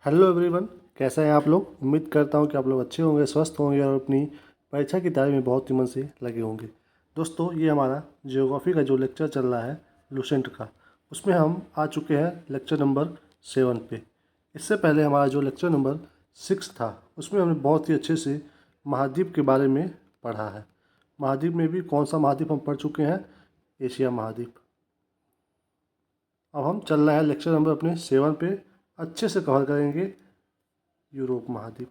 Hello everyone, कैसे हैं आप लोग। उम्मीद करता हूं कि आप लोग अच्छे होंगे, स्वस्थ होंगे और अपनी परीक्षा की तैयारी में बहुत ही मन से लगे होंगे। दोस्तों, ये हमारा ज्योग्राफी का जो लेक्चर चल रहा है लुसेंट का, उसमें हम आ चुके हैं लेक्चर नंबर 7 पे। इससे पहले हमारा जो लेक्चर नंबर 6 था, उसमें हमने बहुत ही अच्छे से महाद्वीप के बारे में पढ़ा है। महाद्वीप में भी कौन सा महाद्वीप हम पढ़ चुके हैं, एशिया महाद्वीप। अब हम चल रहे हैं लेक्चर नंबर अपने 7 पे, अच्छे से कवर करेंगे यूरोप महाद्वीप।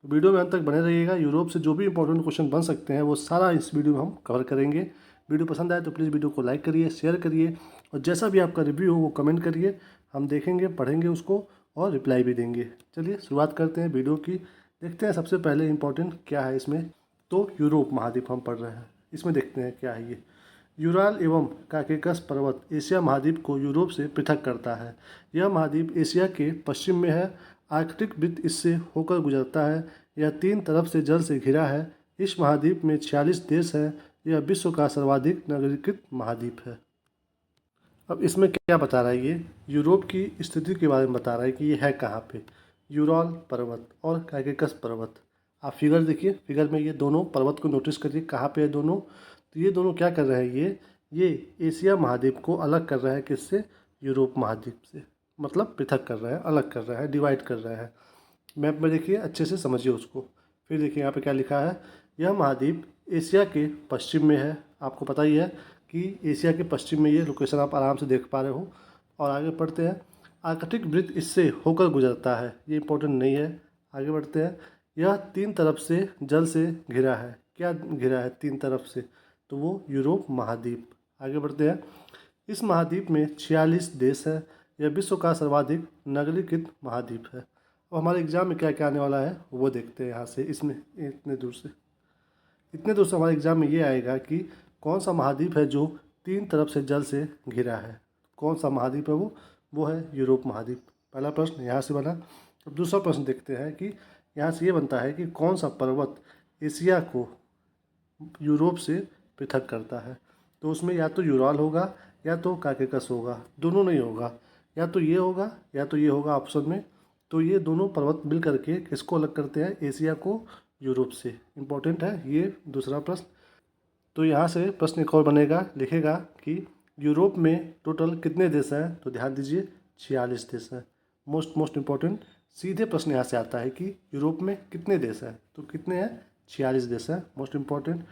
तो वीडियो में अंत तक बने रहिएगा। यूरोप से जो भी इंपॉर्टेंट क्वेश्चन बन सकते हैं वो सारा इस वीडियो में हम कवर करेंगे। वीडियो पसंद आए तो प्लीज़ वीडियो को लाइक करिए, शेयर करिए और जैसा भी आपका रिव्यू हो वो कमेंट करिए। हम देखेंगे, पढ़ेंगे उसको और रिप्लाई भी देंगे। चलिए शुरुआत करते हैं वीडियो की। देखते हैं सबसे पहले इंपॉर्टेंट क्या है इसमें। तो यूरोप महाद्वीप हम पढ़ रहे हैं, इसमें देखते हैं क्या है ये। यूराल एवं काकेकस पर्वत एशिया महाद्वीप को यूरोप से पृथक करता है। यह महाद्वीप एशिया के पश्चिम में है। आर्कटिक वृत्त इससे होकर गुजरता है। यह 3 तरफ से जल से घिरा है। इस महाद्वीप में 46 देश हैं। यह विश्व का सर्वाधिक नागरिकृत महाद्वीप है। अब इसमें क्या बता रहा है ये, यूरोप की स्थिति के बारे में बता रहा है कि ये है कहाँ पे। यूराल पर्वत और काकेकस पर्वत। आप फिगर देखिए, फिगर में ये दोनों पर्वत को नोटिस करिए कहाँ पे है दोनों। तो ये दोनों क्या कर रहे हैं, ये एशिया महाद्वीप को अलग कर रहा है किससे, यूरोप महाद्वीप से। मतलब पृथक कर रहा है, अलग कर रहा है, डिवाइड कर रहा है। मैप में देखिए, अच्छे से समझिए उसको। फिर देखिए यहाँ पे क्या लिखा है, यह महाद्वीप एशिया के पश्चिम में है। आपको पता ही है कि एशिया के पश्चिम में ये लोकेशन आप आराम से देख पा रहे हो। और आगे बढ़ते हैं। आर्कटिक वृत्त इससे होकर गुजरता है, ये इंपॉर्टेंट नहीं है। आगे बढ़ते हैं। यह 3 तरफ से जल से घिरा है। क्या घिरा है 3 तरफ से, तो वो यूरोप महाद्वीप। आगे बढ़ते हैं। इस महाद्वीप में 46 देश है। यह विश्व का सर्वाधिक नागरिकृत महाद्वीप है। अब हमारे एग्जाम में क्या क्या आने वाला है वो देखते हैं यहाँ से। इसमें इतने दूर से हमारे एग्जाम में ये आएगा कि कौन सा महाद्वीप है जो 3 तरफ से जल से घिरा है। कौन सा महाद्वीप है वो है यूरोप महाद्वीप। पहला प्रश्न यहाँ से बना। अब दूसरा प्रश्न देखते हैं कि यहाँ से ये बनता है कि कौन सा पर्वत एशिया को यूरोप से पृथक करता है। तो उसमें या तो यूराल होगा या तो काकेकस होगा, दोनों नहीं होगा। या तो ये होगा या तो ये होगा ऑप्शन में। तो ये दोनों पर्वत मिल करके किसको अलग करते हैं, एशिया को यूरोप से। इम्पोर्टेंट है ये दूसरा प्रश्न। तो यहाँ से प्रश्न एक और बनेगा, लिखेगा कि यूरोप में टोटल कितने देश हैं। तो ध्यान दीजिए 46 देश हैं। मोस्ट इम्पोर्टेंट सीधे प्रश्न यहाँ से आता है कि यूरोप में कितने देश हैं, तो कितने हैं, 46 देश हैं। Most important.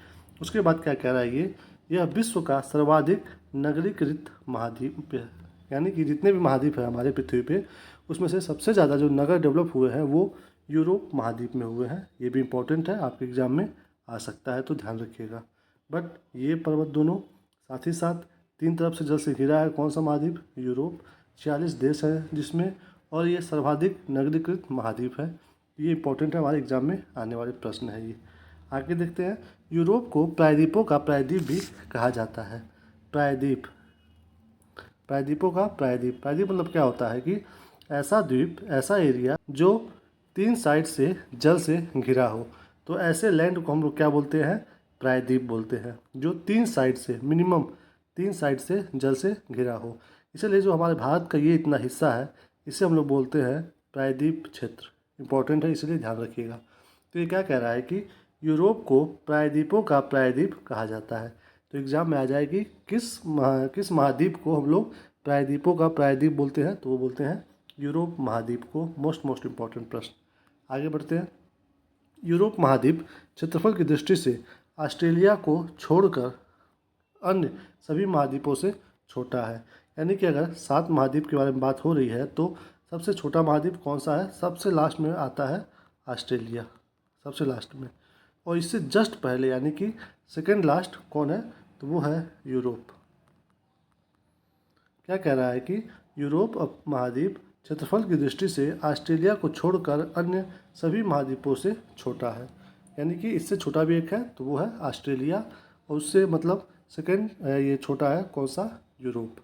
उसके बाद क्या कह रहा है ये, यह विश्व का सर्वाधिक नगरीकृत महाद्वीप है। यानी कि जितने भी महाद्वीप है हमारे पृथ्वी पे, उसमें से सबसे ज़्यादा जो नगर डेवलप हुए हैं वो यूरोप महाद्वीप में हुए हैं। ये भी इम्पोर्टेंट है, आपके एग्जाम में आ सकता है, तो ध्यान रखिएगा। बट ये पर्वत दोनों साथ ही साथ 3 तरफ से जल से घिरा है। कौन सा महाद्वीप, यूरोप। 46 देश हैं जिसमें, और ये सर्वाधिक नगरीकृत महाद्वीप है। ये इंपॉर्टेंट है, हमारे एग्जाम में आने वाले प्रश्न है ये। आगे देखते हैं। यूरोप को प्रायद्वीपों का प्रायद्वीप भी कहा जाता है। प्रायद्वीप, प्रायद्वीपों का प्रायद्वीप। प्रायद्वीप मतलब क्या होता है कि ऐसा द्वीप, ऐसा एरिया जो 3 साइड से जल से घिरा हो। तो ऐसे लैंड को हम लोग क्या बोलते हैं, प्रायद्वीप बोलते हैं। जो 3 साइड से, मिनिमम 3 साइड से जल से घिरा हो। इसलिए जो हमारे भारत का ये इतना हिस्सा है, इसे हम लोग बोलते हैं प्रायद्वीप क्षेत्र। इंपॉर्टेंट है, इसलिए ध्यान रखिएगा। तो ये क्या कह रहा है कि यूरोप को प्रायद्वीपों का प्रायद्वीप कहा जाता है। तो एग्जाम में आ जाएगी किस महाद्वीप को हम लोग प्रायद्वीपों का प्रायद्वीप बोलते हैं, तो वो बोलते हैं यूरोप महाद्वीप को। मोस्ट इम्पॉर्टेंट प्रश्न। आगे बढ़ते हैं। यूरोप महाद्वीप क्षेत्रफल की दृष्टि से ऑस्ट्रेलिया को छोड़कर अन्य सभी महाद्वीपों से छोटा है। यानी कि अगर 7 महाद्वीप के बारे में बात हो रही है तो सबसे छोटा महाद्वीप कौन सा है, सबसे लास्ट में आता है ऑस्ट्रेलिया, सबसे लास्ट में। और इससे जस्ट पहले यानी कि सेकेंड लास्ट कौन है, तो वो है यूरोप। क्या कह रहा है कि यूरोप महाद्वीप क्षेत्रफल की दृष्टि से ऑस्ट्रेलिया को छोड़कर अन्य सभी महाद्वीपों से छोटा है। यानी कि इससे छोटा भी एक है तो वो है ऑस्ट्रेलिया, और उससे मतलब सेकेंड ये छोटा है कौन सा, यूरोप।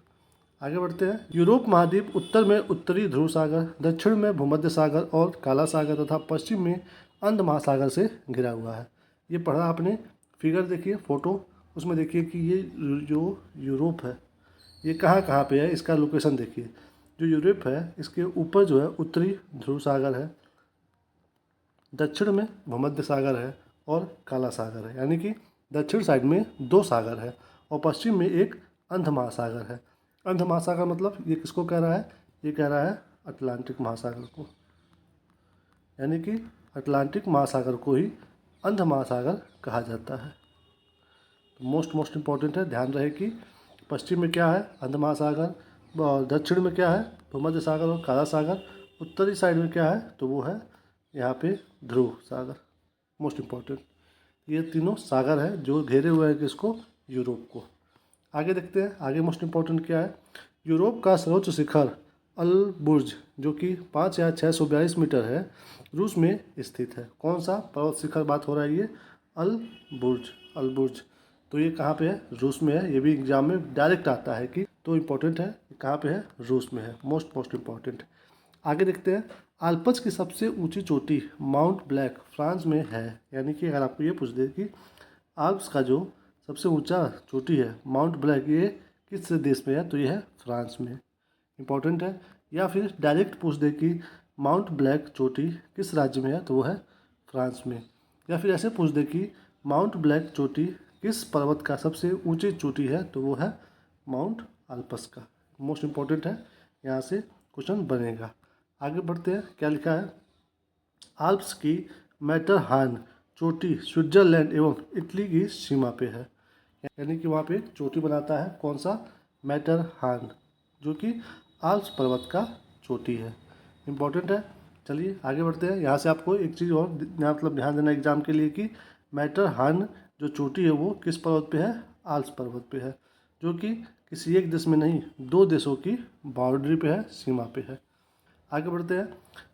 आगे बढ़ते हैं। यूरोप महाद्वीप उत्तर में उत्तरी ध्रुव सागर, दक्षिण में भूमध्य सागर और काला सागर तथा पश्चिम में अंध महासागर से घिरा हुआ है। ये पढ़ा आपने। फिगर देखिए, फोटो, उसमें देखिए कि ये जो यूरोप है ये कहाँ कहाँ पे है, इसका लोकेशन देखिए। जो यूरोप है इसके ऊपर जो है उत्तरी ध्रुव सागर है, दक्षिण में भूमध्य सागर है और काला सागर है। यानी कि दक्षिण साइड में 2 सागर है और पश्चिम में एक अंध महासागर है। अंध महासागर मतलब ये किसको कह रहा है? ये कह रहा है अटलांटिक महासागर को। यानी कि अटलांटिक महासागर को ही अंध महासागर कहा जाता है। तो मोस्ट इम्पॉर्टेंट है, ध्यान रहे कि पश्चिम में क्या है? अंध महासागर, और दक्षिण में क्या है? भूमध्य सागर और काला सागर। उत्तरी साइड में क्या है? तो वो है यहाँ पे ध्रुव सागर। मोस्ट इम्पॉर्टेंट ये तीनों सागर है जो घेरे हुए हैं किसको? यूरोप को। आगे देखते हैं, आगे मोस्ट इम्पॉर्टेंट क्या है? यूरोप का सर्वोच्च शिखर अल बुर्ज जो कि 5,642 मीटर है, रूस में स्थित है। कौन सा पर्वत शिखर बात हो रहा है? ये अल बुर्ज। तो ये कहाँ पे है? रूस में है। ये भी एग्जाम में डायरेक्ट आता है कि, तो इम्पोर्टेंट है, कहाँ पे है? रूस में है। Most important. आगे देखते हैं, आल्प्स की सबसे ऊंची चोटी माउंट ब्लैक फ्रांस में है। यानी कि अगर आपको ये पूछ दे कि आल्प्स का जो सबसे ऊंचा चोटी है माउंट ब्लैक, ये किस देश में है? तो ये है फ्रांस में। इम्पॉर्टेंट है। या फिर डायरेक्ट पूछ दे कि माउंट ब्लैक चोटी किस राज्य में है? तो वो है फ्रांस में। या फिर ऐसे पूछ दे कि माउंट ब्लैक चोटी किस पर्वत का सबसे ऊंची चोटी है? तो वो है माउंट आल्प्स का। मोस्ट इम्पॉर्टेंट है, यहाँ से क्वेश्चन बनेगा। आगे बढ़ते हैं, क्या लिखा है? आल्प्स की मैटरहार्न चोटी स्विट्जरलैंड एवं इटली की सीमा पे है। यानी कि वहाँ पे एक चोटी बनाता है, कौन सा? मैटरहार्न, जो कि आल्प्स पर्वत का चोटी है। इम्पॉर्टेंट है। चलिए आगे बढ़ते हैं। यहाँ से आपको एक चीज़ और मतलब ध्यान देना एग्जाम के लिए कि मैटरहार्न जो चोटी है वो किस पर्वत पे है? आल्प्स पर्वत पे है, जो कि किसी एक देश में नहीं, 2 देशों की बाउंड्री पे है, सीमा पे है। आगे बढ़ते हैं,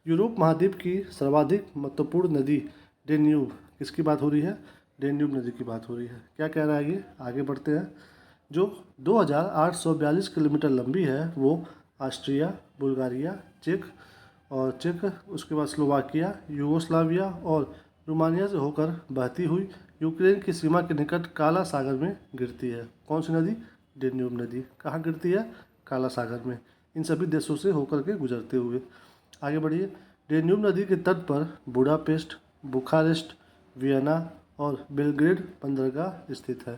यूरोप महाद्वीप की सर्वाधिक महत्वपूर्ण नदी डेन्यूब, किसकी बात हो रही है? डेन्यूब नदी की बात हो रही है। क्या कह रहा है ये? आगे बढ़ते हैं, जो 2,842 किलोमीटर लंबी है वो ऑस्ट्रिया, बुल्गारिया, चेक, उसके बाद स्लोवाकिया, यूगोस्लाविया और रोमानिया से होकर बहती हुई यूक्रेन की सीमा के निकट काला सागर में गिरती है। कौन सी नदी? डेन्यूब नदी। कहाँ गिरती है? काला सागर में। इन सभी देशों से होकर के गुजरते हुए। आगे बढ़िए, डेन्यूब नदी के तट पर बुडापेस्ट, बुखारेस्ट, वियना और बेलग्रेड बंदरगाह स्थित है।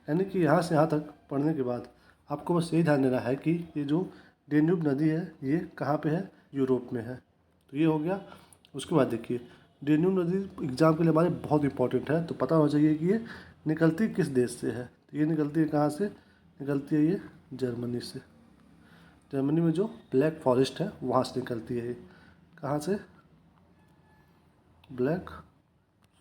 यानी कि यहाँ से यहाँ तक पढ़ने के बाद आपको बस यही ध्यान देना है कि ये जो डेन्यूब नदी है ये कहाँ पे है? यूरोप में है। तो ये हो गया। उसके बाद देखिए, डेन्यूब नदी एग्जाम के लिए हमारे बहुत इंपॉर्टेंट है, तो पता होना चाहिए कि ये निकलती किस देश से है। तो ये निकलती है कहाँ से? निकलती है ये जर्मनी से। जर्मनी में जो ब्लैक फॉरेस्ट है वहाँ से निकलती है ये। कहाँ से? ब्लैक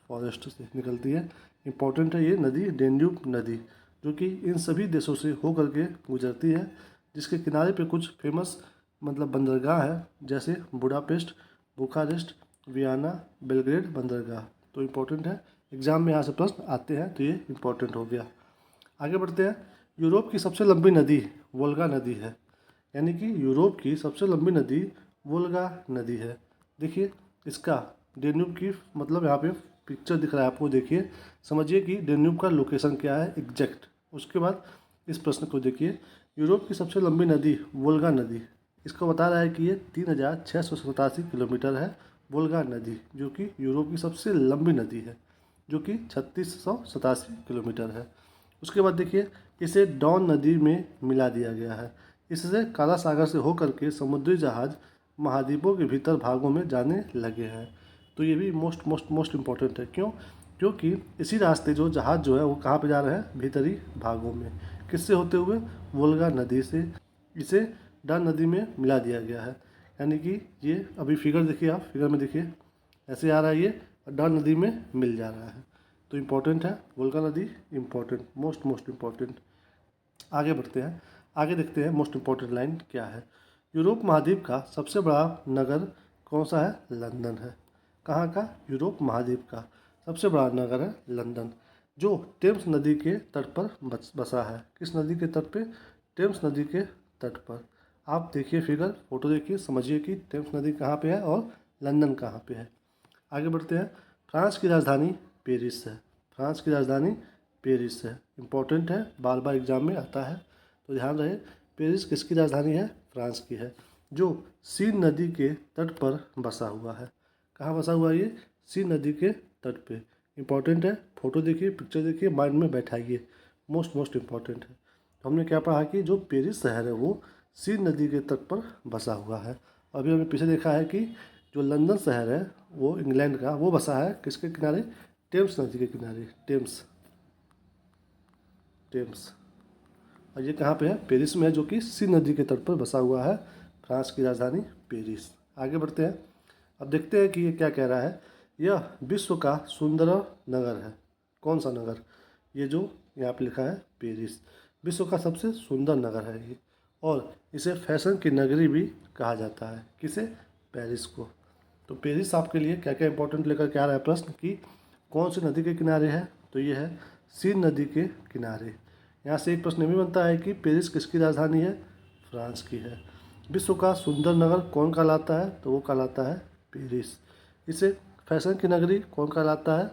फॉरेस्ट से निकलती है। इम्पॉर्टेंट है ये नदी, डेन्यूब नदी, जो कि इन सभी देशों से होकर के गुजरती है, जिसके किनारे पे कुछ फेमस मतलब बंदरगाह है, जैसे बुडापेस्ट, बुखारेस्ट, वियना, बेलग्रेड बंदरगाह। तो इम्पोर्टेंट है, एग्जाम में यहाँ से प्रश्न आते हैं, तो ये इम्पोर्टेंट हो गया। आगे बढ़ते हैं, यूरोप की सबसे लंबी नदी वोल्गा नदी है। यानी कि यूरोप की सबसे लंबी नदी वोल्गा नदी है। देखिए इसका डेन्यूब की मतलब यहाँ पे पिक्चर दिख रहा है आपको, देखिए समझिए कि डेन्यूब का लोकेशन क्या है एग्जैक्ट। उसके बाद इस प्रश्न को देखिए, यूरोप की सबसे लंबी नदी वोल्गा नदी, इसको बता रहा है कि ये 3,687 किलोमीटर है वोल्गा नदी, जो कि यूरोप की सबसे लंबी नदी है, जो कि 3,687 किलोमीटर है। उसके बाद देखिए, इसे डॉन नदी में मिला दिया गया है। इससे काला सागर से होकर के समुद्री जहाज महाद्वीपों के भीतर भागों में जाने लगे हैं। तो ये भी मोस्ट इम्पॉर्टेंट है। क्यों? क्योंकि इसी रास्ते जो जहाज़ जो है वो कहाँ पे जा रहे हैं? भीतरी भागों में। किससे होते हुए? वोल्गा नदी से। इसे डॉन नदी में मिला दिया गया है। यानी कि ये अभी फिगर देखिए, आप फिगर में देखिए ऐसे आ रहा है, ये डॉन नदी में मिल जा रहा है। तो इम्पोर्टेंट है वोल्गा नदी, इम्पोर्टेंट, मोस्ट इम्पॉर्टेंट। आगे बढ़ते हैं, आगे देखते हैं मोस्ट इम्पॉर्टेंट लाइन क्या है। यूरोप महाद्वीप का सबसे बड़ा नगर कौन सा है? लंदन है। कहाँ का? यूरोप महाद्वीप का सबसे बड़ा नगर है लंदन, जो टेम्स नदी के तट पर बसा है। किस नदी के तट पे? टेम्स नदी के तट पर। आप देखिए फिगर, फोटो देखिए, समझिए कि टेम्स नदी कहाँ पे है और लंदन कहाँ पे है। आगे बढ़ते हैं, फ्रांस की राजधानी पेरिस है। फ्रांस की राजधानी पेरिस है। इम्पोर्टेंट है, बार बार एग्जाम में आता है, तो ध्यान रहे। पेरिस किसकी राजधानी है? फ्रांस की है। जो सीन नदी के तट पर बसा हुआ है। कहाँ बसा हुआ है ये? सीन नदी के तट पे। इम्पॉर्टेंट है, फोटो देखिए, पिक्चर देखिए, माइंड में बैठाइए, मोस्ट इम्पॉर्टेंट है। तो हमने क्या पढ़ा कि जो पेरिस शहर है वो सीन नदी के तट पर बसा हुआ है। अभी हमने पीछे देखा है कि जो लंदन शहर है वो इंग्लैंड का, वो बसा है किसके किनारे? टेम्स नदी के किनारे। टेम्स। और ये कहाँ पे है? पेरिस में है, जो कि सीन नदी के तट पर बसा हुआ है, फ्रांस की राजधानी पेरिस। आगे बढ़ते हैं। अब देखते हैं कि ये क्या कह रहा है। यह विश्व का सुंदर नगर है। कौन सा नगर? ये जो यहाँ पे लिखा है पेरिस, विश्व का सबसे सुंदर नगर है ये, और इसे फैशन की नगरी भी कहा जाता है। किसे? पेरिस को। तो पेरिस आपके लिए क्या क्या इंपॉर्टेंट लेकर के आ रहा है प्रश्न कि कौन सी नदी के किनारे है? तो ये है सीन नदी के किनारे। यहाँ से एक प्रश्न भी बनता है कि पेरिस किसकी राजधानी है? फ्रांस की है। विश्व का सुंदर नगर कौन कहलाता है? तो वो कहलाता है पेरिस। इसे फैशन की नगरी कौन कहलाता है?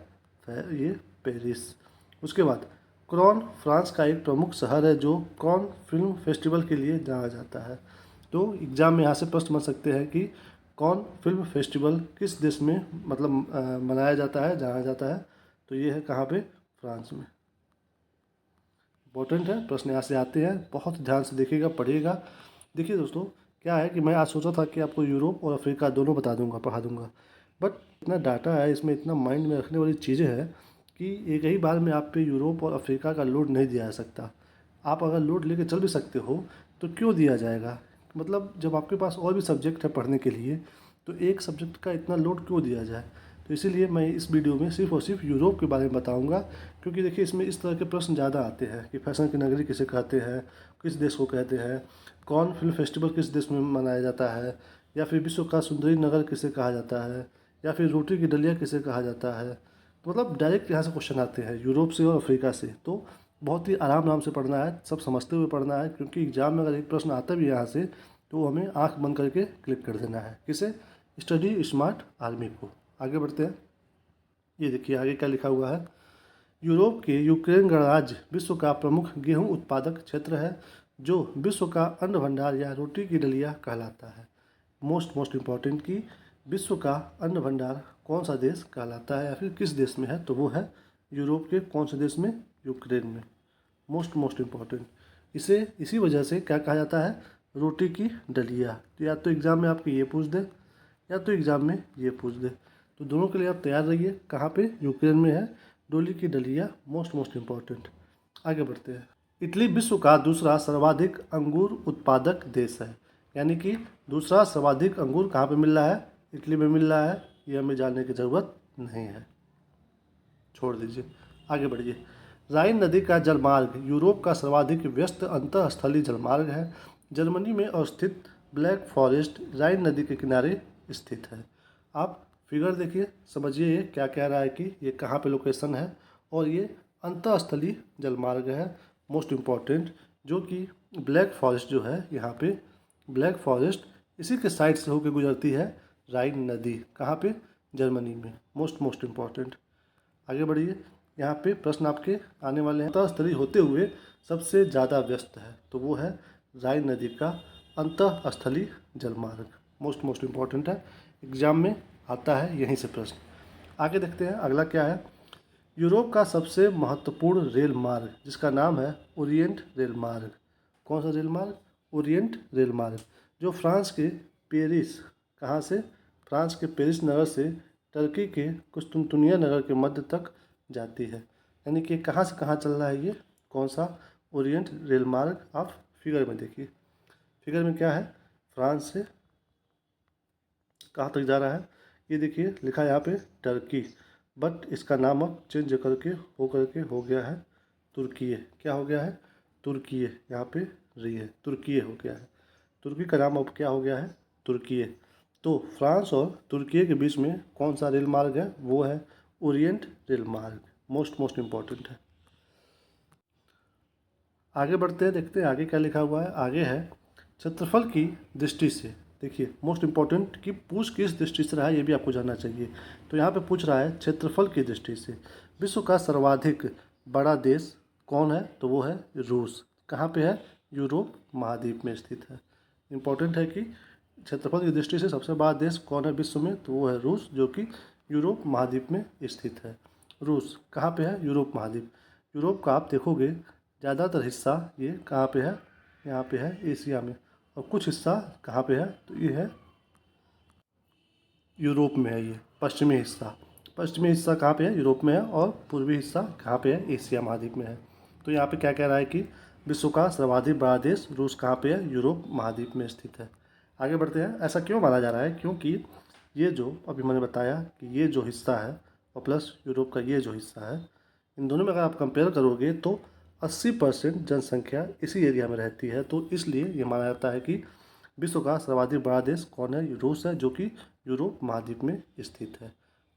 ये पेरिस। उसके बाद क्रॉन फ्रांस का एक प्रमुख शहर है जो क्रॉन फिल्म फेस्टिवल के लिए जाना जाता है। तो एग्जाम में यहाँ से प्रश्न बन सकते हैं कि कौन फिल्म फेस्टिवल किस देश में मतलब मनाया जाता है, जाना जाता है? तो ये है कहाँ पे? फ्रांस में। इम्पोर्टेंट है, प्रश्न यहाँ से आते हैं, बहुत ध्यान से देखिएगा, पढ़िएगा। देखिए दोस्तों, क्या है कि मैं आज सोचा था कि आपको यूरोप और अफ्रीका दोनों बता दूंगा, पढ़ा दूंगा, बट इतना डाटा है इसमें, इतना माइंड में रखने वाली चीज़ें हैं कि एक ही बार में आप पे यूरोप और अफ्रीका का लोड नहीं दिया जा सकता। आप अगर लोड लेके चल भी सकते हो तो क्यों दिया जाएगा? मतलब जब आपके पास और भी सब्जेक्ट है पढ़ने के लिए, तो एक सब्जेक्ट का इतना लोड क्यों दिया जाए? तो इसीलिए मैं इस वीडियो में सिर्फ और सिर्फ यूरोप के बारे में बताऊंगा, क्योंकि देखिए इसमें इस तरह के प्रश्न ज़्यादा आते हैं कि फैशन की नगरी किसे कहते हैं, किस देश को कहते हैं, कौन फिल्म फेस्टिवल किस देश में मनाया जाता है, या फिर विश्व का सुंदरी नगर किसे कहा जाता है, या फिर रोटी की डलिया किसे कहा जाता है। तो मतलब डायरेक्ट यहाँ से क्वेश्चन आते हैं यूरोप से और अफ्रीका से। तो बहुत ही आराम से पढ़ना है, सब समझते हुए पढ़ना है, क्योंकि एग्जाम में अगर एक प्रश्न आता भी है यहाँ से तो हमें आँख बंद करके क्लिक कर देना है। किसे? स्टडी स्मार्ट आर्मी को। आगे बढ़ते हैं। ये देखिए आगे क्या लिखा हुआ है। यूरोप के यूक्रेन गणराज्य विश्व का प्रमुख गेहूं उत्पादक क्षेत्र है, जो विश्व का अन्न भंडार या रोटी की डलिया कहलाता है। मोस्ट इम्पॉर्टेंट कि विश्व का अन्न भंडार कौन सा देश कहलाता है या फिर किस देश में है? तो वो है यूरोप के कौन से देश में? यूक्रेन में। Most important. इसे इसी वजह से क्या कहा जाता है? रोटी की डलिया। तो या तो एग्ज़ाम में आपके ये पूछ दे, या तो एग्ज़ाम में ये पूछ दे, तो दोनों के लिए आप तैयार रहिए। कहाँ पे? यूक्रेन में है डोली की डलिया। Most important. आगे बढ़ते हैं। इटली विश्व का दूसरा सर्वाधिक अंगूर उत्पादक देश है। यानी कि दूसरा सर्वाधिक अंगूर कहाँ पे मिल रहा है? इटली में मिल रहा है। ये हमें जानने की ज़रूरत नहीं है, छोड़ दीजिए। आगे बढ़िए। राइन नदी का जलमार्ग यूरोप का सर्वाधिक व्यस्त अंतःस्थलीय जलमार्ग है। जर्मनी में अवस्थित ब्लैक फॉरेस्ट राइन नदी के किनारे स्थित है। आप फिगर देखिए, समझिए ये क्या कह रहा है कि ये कहाँ पे लोकेशन है, और ये अंतःस्थलीय जलमार्ग है। मोस्ट इम्पॉर्टेंट, जो कि ब्लैक फॉरेस्ट जो है यहाँ पे, ब्लैक फॉरेस्ट इसी के साइड से होकर गुजरती है राइन नदी। कहाँ पे? जर्मनी में। Most important. आगे बढ़िए। यहाँ पे प्रश्न आपके आने वाले हैं। अंतःस्थलीय होते हुए सबसे ज़्यादा व्यस्त है, तो वो है राइन नदी का अंतःस्थलीय जलमार्ग। मोस्ट इम्पॉर्टेंट है, एग्जाम में आता है यहीं से प्रश्न। आगे देखते हैं अगला क्या है। यूरोप का सबसे महत्वपूर्ण रेल मार्ग जिसका नाम है ओरिएंट रेल मार्ग। कौन सा रेल मार्ग? ओरिएंट रेल मार्ग, जो फ्रांस के पेरिस, कहाँ से? फ्रांस के पेरिस नगर से टर्की के कुस्तुनतुनिया नगर के मध्य तक जाती है। यानी कि कहाँ से कहाँ चल रहा है ये? कौन सा? ओरिएंट रेल मार्ग। आप फिगर में देखिए, फिगर में क्या है? फ्रांस से कहाँ तक जा रहा है? ये देखिए लिखा है यहाँ पे टर्की, बट इसका नाम अब चेंज करके हो गया है तुर्की। क्या हो गया है? तुर्की। यहाँ पे रही है तुर्की हो गया है। तुर्की का नाम अब क्या हो गया है? तुर्की। तो फ्रांस और तुर्की के बीच में कौन सा रेल मार्ग है? वो है ओरिएंट रेल मार्ग। मोस्ट इम्पॉर्टेंट है। आगे बढ़ते हैं, देखते हैं आगे क्या लिखा हुआ है। आगे है क्षेत्रफल की दृष्टि से। देखिए मोस्ट इम्पॉर्टेंट कि पूछ किस दृष्टि से रहा है ये भी आपको जानना चाहिए। तो यहाँ पे पूछ रहा है क्षेत्रफल की दृष्टि से विश्व का सर्वाधिक बड़ा देश कौन है? तो वो है रूस। कहाँ पे है? यूरोप महाद्वीप में स्थित है। इम्पॉर्टेंट है कि क्षेत्रफल की दृष्टि से सबसे बड़ा देश कौन है विश्व में, तो वो है रूस, जो कि यूरोप महाद्वीप में स्थित है। रूस कहाँ पे है, यूरोप महाद्वीप। यूरोप का आप देखोगे ज़्यादातर हिस्सा ये कहाँ पे है, यहाँ पे है एशिया में, और कुछ हिस्सा कहाँ पे है, तो ये है यूरोप में है। ये पश्चिमी हिस्सा कहाँ पे है, यूरोप में है, और पूर्वी हिस्सा कहाँ पे है, एशिया महाद्वीप में है। तो यहाँ पे क्या कह रहा है कि विश्व का सर्वाधिक बड़ा देश रूस कहाँ पे है, यूरोप महाद्वीप में स्थित है। आगे बढ़ते हैं। ऐसा क्यों माना जा रहा है, क्योंकि ये जो अभी मैंने बताया कि ये जो हिस्सा है और प्लस यूरोप का ये जो हिस्सा है, इन दोनों में अगर आप कंपेयर करोगे तो 80% जनसंख्या इसी एरिया में रहती है। तो इसलिए ये माना जाता है कि विश्व का सर्वाधिक बड़ा देश कौन है, रूस है, जो कि यूरोप महाद्वीप में स्थित है।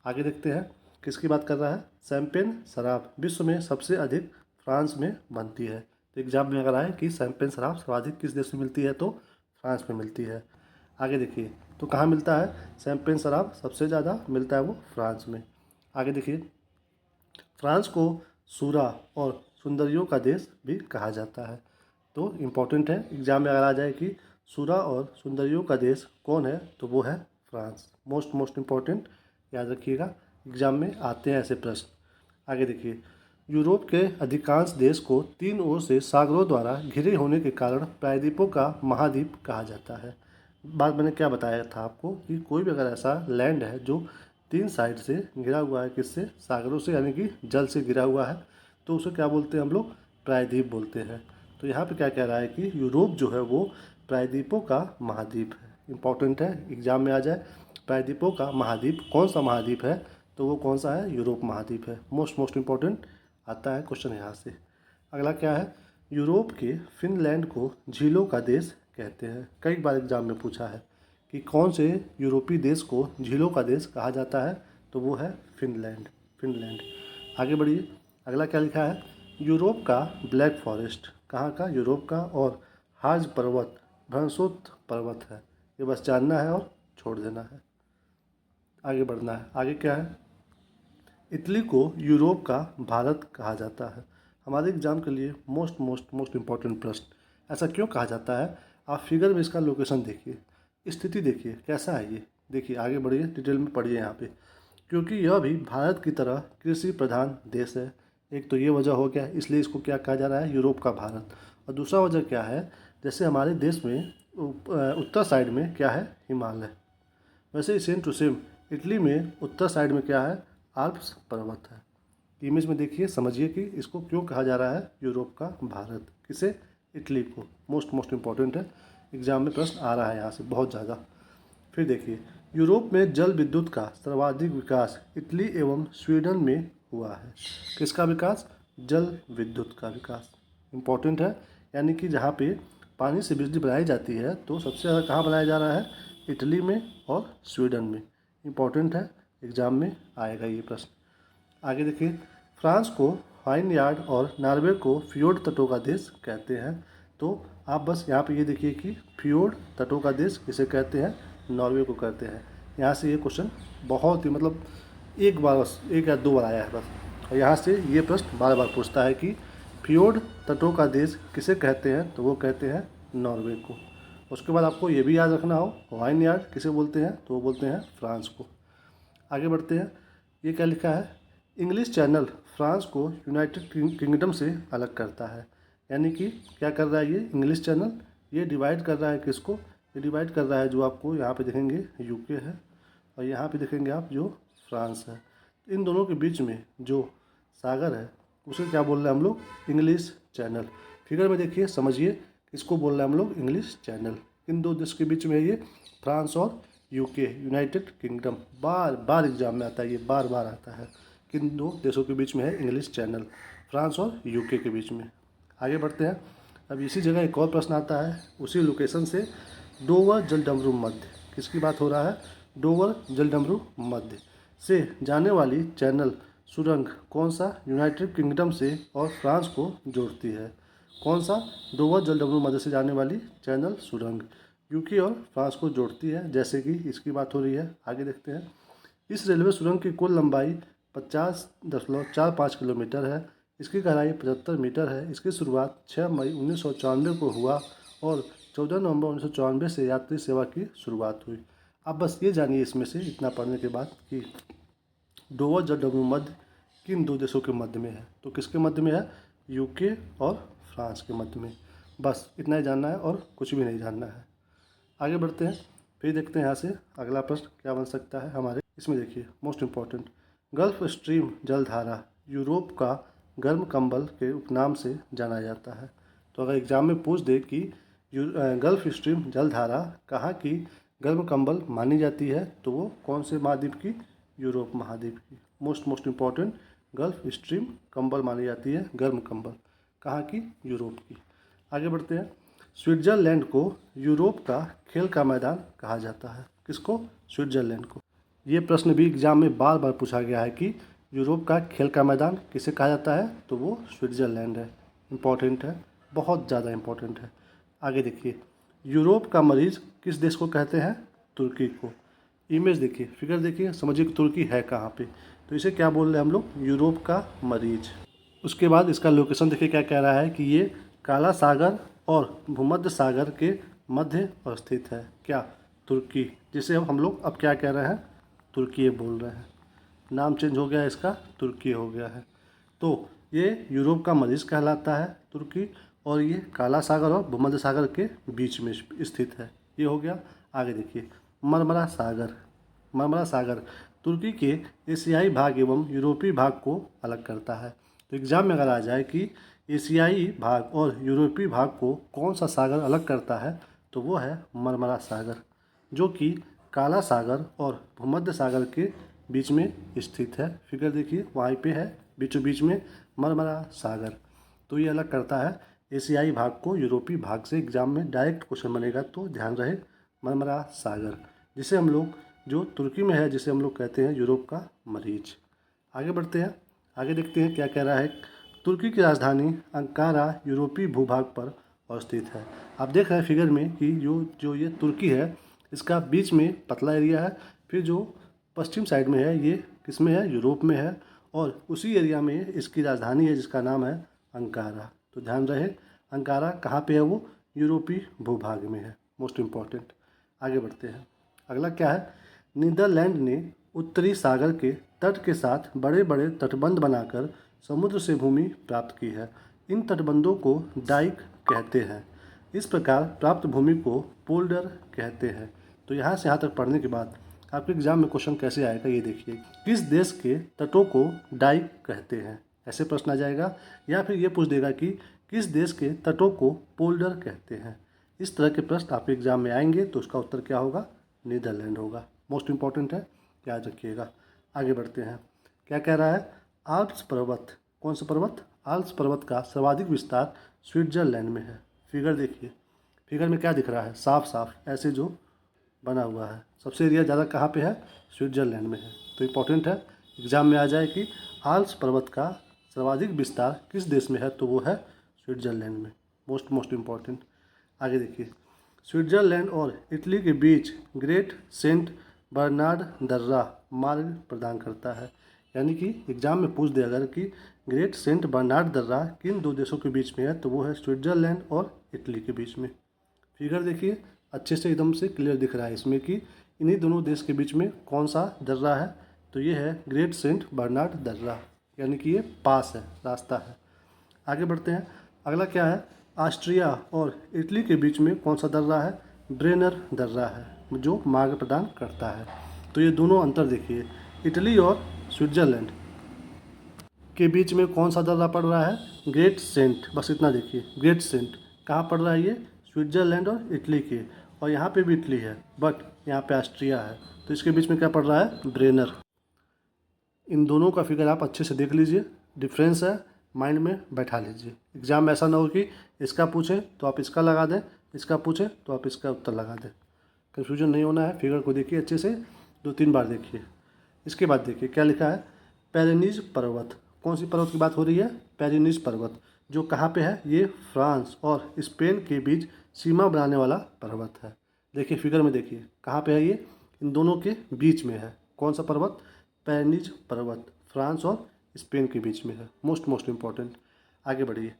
आगे देखते हैं किसकी बात कर रहा है। शैंपेन शराब विश्व में सबसे अधिक फ्रांस में बनती है। तो एग्जाम में अगर आए कि शैंपेन शराब सर्वाधिक किस देश में मिलती है, तो फ्रांस में मिलती है। आगे देखिए तो कहाँ मिलता है शैंपेन शराब, सबसे ज़्यादा मिलता है वो फ्रांस में। आगे देखिए फ्रांस को सूरा और सुंदरियों का देश भी कहा जाता है। तो इम्पोर्टेंट है, एग्जाम में अगर आ जाए कि सूरा और सुंदरियों का देश कौन है, तो वो है फ्रांस। मोस्ट इम्पोर्टेंट, याद रखिएगा, एग्जाम में आते हैं ऐसे प्रश्न। आगे देखिए यूरोप के अधिकांश देश को तीन ओर से सागरों द्वारा घिरे होने के कारण प्रायद्वीपों का महाद्वीप कहा जाता है। बात मैंने क्या बताया था आपको कि कोई भी अगर ऐसा लैंड है जो तीन साइड से घिरा हुआ है, किससे, सागरों से, यानी कि जल से घिरा हुआ है, तो उसे क्या बोलते हैं हम लोग, प्रायद्वीप बोलते हैं। तो यहाँ पे क्या कह रहा है कि यूरोप जो है वो प्रायद्वीपों का महाद्वीप है। इंपॉर्टेंट है, एग्जाम में आ जाए। प्रायद्वीपों का महाद्वीप कौन सा महाद्वीप है, तो वो कौन सा है, यूरोप महाद्वीप है। मोस्ट इम्पॉर्टेंट आता है क्वेश्चन यहाँ से। अगला क्या है, यूरोप के फिनलैंड को झीलों का देश कहते हैं। कई बार एग्जाम में पूछा है कि कौन से यूरोपीय देश को झीलों का देश कहा जाता है, तो वो है फिनलैंड। आगे बढ़िए, अगला क्या लिखा है, यूरोप का ब्लैक फॉरेस्ट कहाँ का, यूरोप का, और हार्ज पर्वत भ्रंशोत्थ पर्वत है। ये बस जानना है और छोड़ देना है, आगे बढ़ना है। आगे क्या है, इटली को यूरोप का भारत कहा जाता है। हमारे एग्जाम के लिए मोस्ट इम्पॉर्टेंट प्रश्न। ऐसा क्यों कहा जाता है, आप फिगर में इसका लोकेशन देखिए, स्थिति देखिए कैसा है ये, देखिए आगे बढ़िए, डिटेल में पढ़िए यहाँ पे। क्योंकि यह भी भारत की तरह कृषि प्रधान देश है। एक तो ये वजह हो गया, इसलिए इसको क्या कहा जा रहा है, यूरोप का भारत। और दूसरा वजह क्या है, जैसे हमारे देश में उत्तर साइड में क्या है, हिमालय, वैसे ही सेम टू सेम इटली में उत्तर साइड में क्या है, आल्प्स पर्वत है। इमेज में देखिए, समझिए कि इसको क्यों कहा जा रहा है यूरोप का भारत, किसे, इटली को। मोस्ट इम्पॉर्टेंट है, एग्जाम में प्रश्न आ रहा है यहाँ से बहुत ज़्यादा। फिर देखिए यूरोप में जल विद्युत का सर्वाधिक विकास इटली एवं स्वीडन में हुआ है। किसका विकास, जल विद्युत का विकास। इम्पोर्टेंट है, यानी कि जहाँ पे पानी से बिजली बनाई जाती है तो सबसे ज़्यादा कहाँ बनाया जा रहा है, इटली में और स्वीडन में। इम्पोर्टेंट है, एग्जाम में आएगा ये प्रश्न। आगे देखिए फ्रांस को हाइन यार्ड और नॉर्वे को फ्योर्ड तटों का देश कहते हैं। तो आप बस यहाँ पे ये देखिए कि फ्योर्ड तटों का देश किसे कहते हैं, नॉर्वे को कहते हैं। यहाँ से ये क्वेश्चन बहुत ही मतलब एक बार बस, एक या दो बार आया है बस, और यहाँ से ये प्रश्न बार बार पूछता है कि फ्योर्ड तटों का देश किसे कहते हैं, तो वो कहते हैं नॉर्वे को। उसके बाद आपको ये भी याद रखना हो, वाइन यार्ड किसे बोलते हैं, तो वो बोलते हैं फ्रांस को। आगे बढ़ते हैं, ये क्या लिखा है, इंग्लिश चैनल फ्रांस को यूनाइटेड किंगडम से अलग करता है। यानी कि क्या कर रहा है ये इंग्लिश चैनल, ये डिवाइड कर रहा है किसको, ये डिवाइड कर रहा है जो आपको यहाँ पे देखेंगे यूके है, और यहाँ पे देखेंगे आप जो फ्रांस है। इन दोनों के बीच में जो सागर है उसे क्या बोल रहे हैं हम लोग, इंग्लिश चैनल। फिगर में देखिए, समझिए इसको बोल रहे हैं हम लोग इंग्लिश चैनल। इन दो देश के बीच में ये फ्रांस और यूके, यूनाइटेड किंगडम। बार बार एग्जाम में आता है, ये बार बार आता है, किन दो देशों के बीच में है इंग्लिश चैनल, फ्रांस और यूके के बीच में। आगे बढ़ते हैं, अब इसी जगह एक और प्रश्न आता है उसी लोकेशन से, डोवर जलडमरू मध्य, किसकी बात हो रहा है, डोवर जलडमरू मध्य से जाने वाली चैनल सुरंग कौन सा यूनाइटेड किंगडम से और फ्रांस को जोड़ती है। कौन सा, डोवर जलडमरू मध्य से जाने वाली चैनल सुरंग यूके और फ्रांस को जोड़ती है, जैसे कि इसकी बात हो रही है। आगे देखते हैं, इस रेलवे सुरंग की कुल लंबाई 50.45 किलोमीटर है। इसकी गहराई 75 मीटर है। इसकी शुरुआत 6 मई 1994 को हुआ और 14 नवंबर 1994 से यात्री सेवा की शुरुआत हुई। अब बस ये जानिए इसमें से इतना पढ़ने के बाद कि डोवर द डब्ल्यू मध्य किन दो देशों के मध्य में है। तो किसके मध्य में है? यूके और फ्रांस के मध्य में। बस इतना ही जानना है और कुछ भी नहीं जानना है। आगे बढ़ते हैं, फिर देखते हैं यहाँ से अगला प्रश्न क्या बन सकता है हमारे। इसमें देखिए मोस्ट इम्पॉर्टेंट, गल्फ स्ट्रीम जलधारा यूरोप का गर्म कंबल के उपनाम से जाना जाता है। तो अगर एग्जाम में पूछ दे कि गल्फ स्ट्रीम जलधारा कहाँ की गर्म कंबल मानी जाती है, तो वो कौन से महाद्वीप की? यूरोप महाद्वीप की। मोस्ट इम्पॉर्टेंट, गल्फ स्ट्रीम कंबल मानी जाती है गर्म कंबल, कहाँ की? यूरोप की। आगे बढ़ते हैं, स्विट्जरलैंड को यूरोप का खेल का मैदान कहा जाता है। किसको? स्विट्जरलैंड को। ये प्रश्न भी एग्जाम में बार बार पूछा गया है कि यूरोप का खेल का मैदान किसे कहा जाता है, तो वो स्विट्जरलैंड है। इम्पॉर्टेंट है, बहुत ज़्यादा इम्पॉर्टेंट है। आगे देखिए, यूरोप का मरीज किस देश को कहते हैं? तुर्की को। इमेज देखिए, फिगर देखिए, समझिए कि तुर्की है कहाँ पे। तो इसे क्या बोल रहे हैं हम लोग? यूरोप का मरीज। उसके बाद इसका लोकेशन देखिए क्या कह रहा है कि ये काला सागर और भूमध्य सागर के मध्य अवस्थित है। क्या? तुर्की, जिसे हम लोग अब क्या कह रहे हैं? तुर्की बोल रहे हैं। नाम चेंज हो गया है इसका, तुर्की हो गया है। तो ये यूरोप का मरीज कहलाता है तुर्की, और ये काला सागर और भूमध्य सागर के बीच में स्थित है। ये हो गया। आगे देखिए, मरमरा सागर। मरमरा सागर तुर्की के एशियाई भाग एवं यूरोपीय भाग को अलग करता है। तो एग्जाम में अगर आ जाए कि एशियाई भाग और यूरोपीय भाग को कौन सा सागर अलग करता है, तो वो है मरमरा सागर, जो कि काला सागर और भूमध्य सागर के बीच में स्थित है। फिगर देखिए वहीं पे है, बीचों बीच में मरमरा सागर। तो ये अलग करता है एशियाई भाग को यूरोपीय भाग से। एग्जाम में डायरेक्ट क्वेश्चन बनेगा तो ध्यान रहे, मरमरा सागर, जिसे हम लोग, जो तुर्की में है, जिसे हम लोग कहते हैं यूरोप का मरीज। आगे बढ़ते हैं, आगे देखते हैं क्या कह रहा है। तुर्की की राजधानी अंकारा यूरोपीय भूभाग पर अवस्थित है। आप देख रहे हैं फिगर में कि जो ये तुर्की है, इसका बीच में पतला एरिया है, फिर जो पश्चिम साइड में है ये किस में है? यूरोप में है, और उसी एरिया में इसकी राजधानी है जिसका नाम है अंकारा। तो ध्यान रहे, अंकारा कहाँ पे है? वो यूरोपीय भूभाग में है। Most important. आगे बढ़ते हैं, अगला क्या है। नीदरलैंड ने उत्तरी सागर के तट के साथ बड़े बड़े तटबंध बनाकर समुद्र से भूमि प्राप्त की है। इन तटबंधों को डाइक कहते हैं। इस प्रकार प्राप्त भूमि को पोल्डर कहते हैं। तो यहाँ से यहाँ तक पढ़ने के बाद आपके एग्जाम में क्वेश्चन कैसे आएगा ये देखिए, किस देश के तटों को डाइक कहते हैं, ऐसे प्रश्न आ जाएगा। या फिर ये पूछ देगा कि किस देश के तटों को पोल्डर कहते हैं। इस तरह के प्रश्न आपके एग्जाम में आएंगे तो उसका उत्तर क्या होगा? नीदरलैंड होगा। मोस्ट इम्पॉर्टेंट है, याद रखिएगा। आगे बढ़ते हैं, क्या कह रहा है। आल्प्स पर्वत, कौन सा पर्वत? आल्प्स पर्वत का सर्वाधिक विस्तार स्विट्जरलैंड में है। फिगर देखिए, फिगर में क्या दिख रहा है? साफ साफ ऐसे जो बना हुआ है, सबसे एरिया ज़्यादा कहाँ पे है? स्विट्जरलैंड में है। तो इम्पोर्टेंट है, एग्जाम में आ जाए कि आल्प्स पर्वत का सर्वाधिक विस्तार किस देश में है, तो वो है स्विट्जरलैंड में। Most important. आगे देखिए, स्विट्जरलैंड और इटली के बीच ग्रेट सेंट बर्नार्ड दर्रा मार्ग प्रदान करता है। यानी कि एग्जाम में पूछ दे अगर कि ग्रेट सेंट बर्नार्ड दर्रा किन दो देशों के बीच में है, तो वो है स्विट्जरलैंड और इटली के बीच में। फिगर देखिए अच्छे से, एकदम से क्लियर दिख रहा है इसमें कि इन्हीं दोनों देश के बीच में कौन सा दर्रा है, तो ये है ग्रेट सेंट बर्नार्ड दर्रा, यानी कि ये पास है, रास्ता है। आगे बढ़ते हैं, अगला क्या है। ऑस्ट्रिया और इटली के बीच में कौन सा दर्रा है? ब्रेनर दर्रा है, जो मार्ग प्रदान करता है। तो ये दोनों अंतर देखिए, इटली और स्विट्जरलैंड के बीच में कौन सा दर्रा पड़ रहा है? ग्रेट सेंट। बस इतना देखिए, ग्रेट सेंट कहाँ पड़ रहा है? ये स्विट्जरलैंड और इटली के, और यहाँ पे भी इटली है बट यहाँ पे ऑस्ट्रिया है। तो इसके बीच में क्या पड़ रहा है? ब्रेनर। इन दोनों का फिगर आप अच्छे से देख लीजिए, डिफरेंस है, माइंड में बैठा लीजिए। एग्जाम में ऐसा ना हो कि इसका पूछे तो आप इसका लगा दें, इसका पूछे तो आप इसका उत्तर लगा दें। कन्फ्यूजन नहीं होना है। फिगर को देखिए अच्छे से, 2-3 बार देखिए। इसके बाद देखिए क्या लिखा है। पेरेनीज पर्वत, कौन सी पर्वत की बात हो रही है? पेरेनीज पर्वत, जो कहाँ पे है? ये फ्रांस और स्पेन के बीच सीमा बनाने वाला पर्वत है। देखिए फिगर में देखिए कहाँ पे है ये? इन दोनों के बीच में है। कौन सा पर्वत? पेरेनीज पर्वत, फ्रांस और स्पेन के बीच में है। Most important. आगे बढ़िए,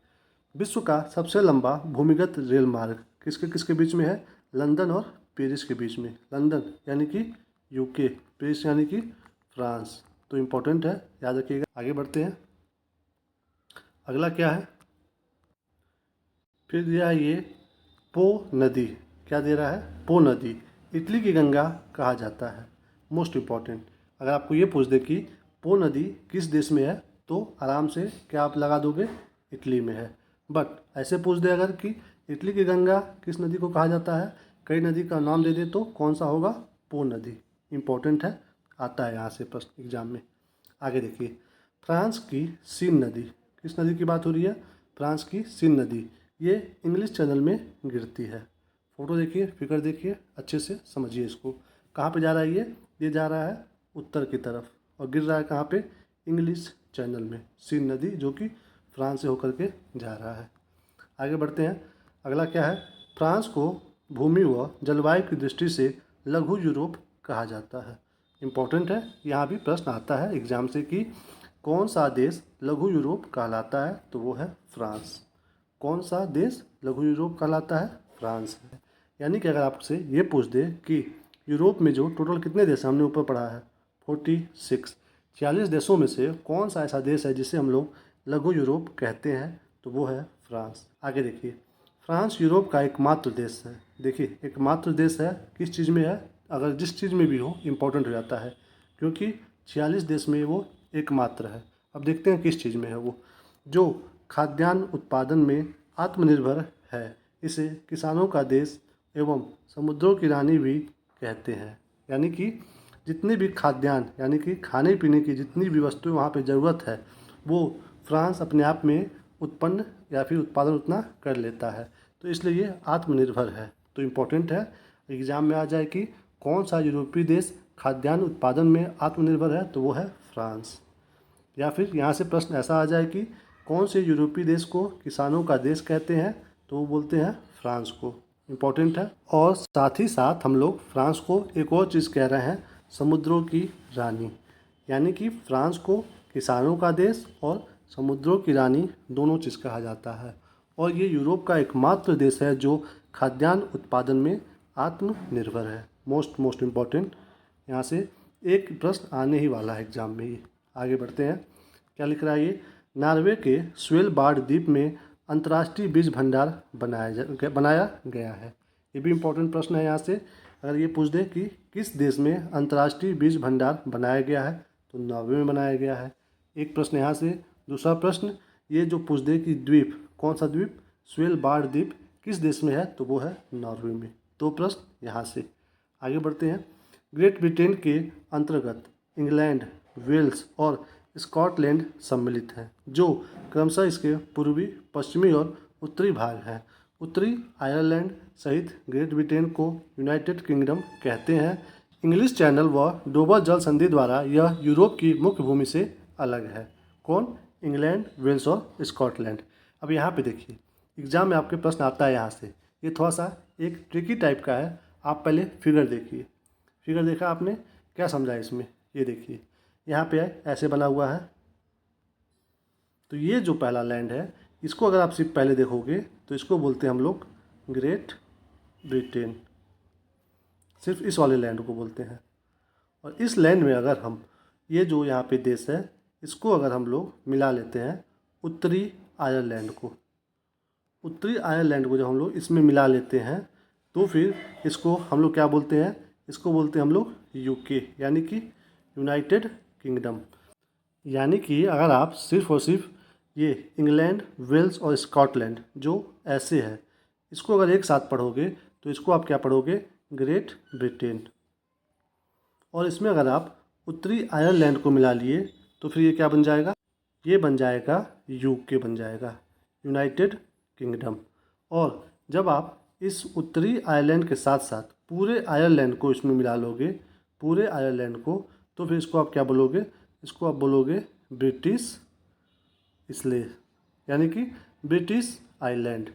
विश्व का सबसे लंबा भूमिगत रेल मार्ग किसके किसके बीच में है, लंदन और पेरिस के बीच में। लंदन यानी कि यूके, पेरिस यानी कि फ्रांस। तो इम्पोर्टेंट है, याद रखिएगा। आगे बढ़ते हैं, अगला क्या है, फिर दिया है ये पो नदी। क्या दे रहा है, पो नदी इटली की गंगा कहा जाता है। मोस्ट इम्पॉर्टेंट, अगर आपको ये पूछ दे कि पो नदी किस देश में है तो आराम से क्या आप लगा दोगे, इटली में है। बट ऐसे पूछ दे अगर कि इटली की गंगा किस नदी को कहा जाता है, कई नदी का नाम दे दे तो कौन सा होगा, पो नदी। इम्पोर्टेंट है, आता है यहाँ से प्रश्न एग्जाम में। आगे देखिए, फ्रांस की सीन नदी, किस नदी की बात हो रही है, फ्रांस की सीन नदी। ये इंग्लिश चैनल में गिरती है। फोटो देखिए, फिगर देखिए, अच्छे से समझिए इसको। कहाँ पे जा रहा है ये जा रहा है उत्तर की तरफ और गिर रहा है कहाँ पे, इंग्लिश चैनल में। सीन नदी जो कि फ्रांस से होकर के जा रहा है। आगे बढ़ते हैं, अगला क्या है, फ्रांस को भूमि व जलवायु की दृष्टि से लघु यूरोप कहा जाता है। इम्पोर्टेंट है, यहाँ भी प्रश्न आता है एग्जाम से कि कौन सा देश लघु यूरोप कहलाता है, तो वो है फ्रांस। कौन सा देश लघु यूरोप कहलाता है, फ्रांस है। यानी कि अगर आपसे ये पूछ दे कि यूरोप में जो टोटल कितने देश हमने ऊपर पढ़ा है 46, 46 देशों में से कौन सा ऐसा देश है जिसे हम लोग लघु यूरोप कहते हैं, तो वो है फ्रांस। आगे देखिए, फ्रांस यूरोप का एकमात्र देश है। देखिए एकमात्र देश है, किस चीज़ में है, अगर जिस चीज़ में भी हो इम्पोर्टेंट हो जाता है, क्योंकि 46 देश में वो एकमात्र है। अब देखते हैं किस चीज़ में है वो, जो खाद्यान्न उत्पादन में आत्मनिर्भर है। इसे किसानों का देश एवं समुद्रों की रानी भी कहते हैं। यानी कि जितने भी खाद्यान्न यानी कि खाने पीने की जितनी भी वस्तुएं वहाँ पे ज़रूरत है, वो फ्रांस अपने आप में उत्पन्न या फिर उत्पादन उतना कर लेता है, तो इसलिए ये आत्मनिर्भर है। तो इम्पोर्टेंट है, एग्ज़ाम में आ जाए कि कौन सा यूरोपीय देश खाद्यान्न उत्पादन में आत्मनिर्भर है, तो वो है फ्रांस। या फिर यहाँ से प्रश्न ऐसा आ जाए कि कौन से यूरोपीय देश को किसानों का देश कहते हैं, तो वो बोलते हैं फ्रांस को। इम्पोर्टेंट है। और साथ ही साथ हम लोग फ्रांस को एक और चीज़ कह रहे हैं, समुद्रों की रानी। यानी कि फ्रांस को किसानों का देश और समुद्रों की रानी दोनों चीज़ कहा जाता है। और ये यूरोप का एकमात्र देश है जो खाद्यान्न उत्पादन में आत्मनिर्भर है। मोस्ट इम्पॉर्टेंट, यहाँ से एक प्रश्न आने ही वाला है एग्जाम में ही। आगे बढ़ते हैं, क्या लिख रहा है ये, नॉर्वे के स्वेलबार्ड द्वीप में अंतर्राष्ट्रीय बीज भंडार बनाया गया है। ये भी इम्पोर्टेंट प्रश्न है। यहाँ से अगर ये पूछ दे कि किस देश में अंतर्राष्ट्रीय बीज भंडार बनाया गया है, तो नॉर्वे में बनाया गया है। एक प्रश्न यहाँ से। दूसरा प्रश्न ये जो पूछ दे कि द्वीप, कौन सा द्वीप, स्वेलबार्ड द्वीप किस देश में है, तो वो है नॉर्वे में। दो प्रश्न यहाँ से। आगे बढ़ते हैं, ग्रेट ब्रिटेन के अंतर्गत इंग्लैंड, वेल्स और स्कॉटलैंड सम्मिलित हैं, जो क्रमशः इसके पूर्वी, पश्चिमी और उत्तरी भाग हैं। उत्तरी आयरलैंड सहित ग्रेट ब्रिटेन को यूनाइटेड किंगडम कहते हैं। इंग्लिश चैनल व डोवर जल संधि द्वारा यह यूरोप की मुख्य भूमि से अलग है। कौन, इंग्लैंड, वेल्स और स्कॉटलैंड। अब यहाँ पे देखिए, एग्जाम में आपके प्रश्न आता है यहाँ से, ये थोड़ा सा एक ट्रिकी टाइप का है। आप पहले फिगर देखिए, फिगर देखा आपने, क्या समझा इसमें, ये देखिए यहाँ पे ऐसे बना हुआ है। तो ये जो पहला लैंड है, इसको अगर आप सिर्फ पहले देखोगे तो इसको बोलते हैं हम लोग ग्रेट ब्रिटेन, सिर्फ इस वाले लैंड को बोलते हैं। और इस लैंड में अगर हम ये जो यहाँ पे देश है, इसको अगर हम लोग मिला लेते हैं उत्तरी आयरलैंड को, उत्तरी आयरलैंड को जब हम लोग इसमें मिला लेते हैं, तो फिर इसको हम लोग क्या बोलते हैं, इसको बोलते हैं हम लोग यूके, यानी कि यूनाइटेड किंगडम। यानी कि अगर आप सिर्फ और सिर्फ ये इंग्लैंड, वेल्स और स्कॉटलैंड जो ऐसे है, इसको अगर एक साथ पढ़ोगे तो इसको आप क्या पढ़ोगे, ग्रेट ब्रिटेन। और इसमें अगर आप उत्तरी आयरलैंड को मिला लिए तो फिर ये क्या बन जाएगा, ये बन जाएगा यूके बन जाएगा, यूनाइटेड किंगडम। और जब आप इस उत्तरी आयरलैंड के साथ साथ पूरे आयरलैंड को इसमें मिला लोगे, पूरे आयरलैंड को, तो फिर इसको आप क्या बोलोगे, इसको आप बोलोगे ब्रिटिश इसलेट, यानी कि ब्रिटिश आइलैंड।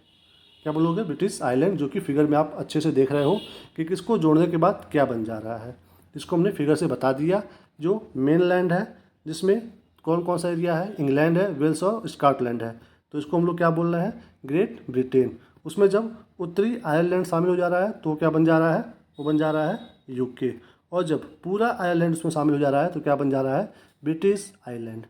क्या बोलोगे, ब्रिटिश आइलैंड, जो कि फिगर में आप अच्छे से देख रहे हो कि किसको जोड़ने के बाद क्या बन जा रहा है। इसको हमने फिगर से बता दिया। जो मेन लैंड है जिसमें कौन कौन सा एरिया है, इंग्लैंड है, वेल्स और स्कॉटलैंड है, तो इसको हम लोग क्या बोल रहे हैं, ग्रेट ब्रिटेन। उसमें जब उत्तरी आयरलैंड शामिल हो जा रहा है तो क्या बन जा रहा है, वो बन जा रहा है यूके। और जब पूरा आयरलैंड उसमें शामिल हो जा रहा है तो क्या बन जा रहा है, ब्रिटिश आइलैंड।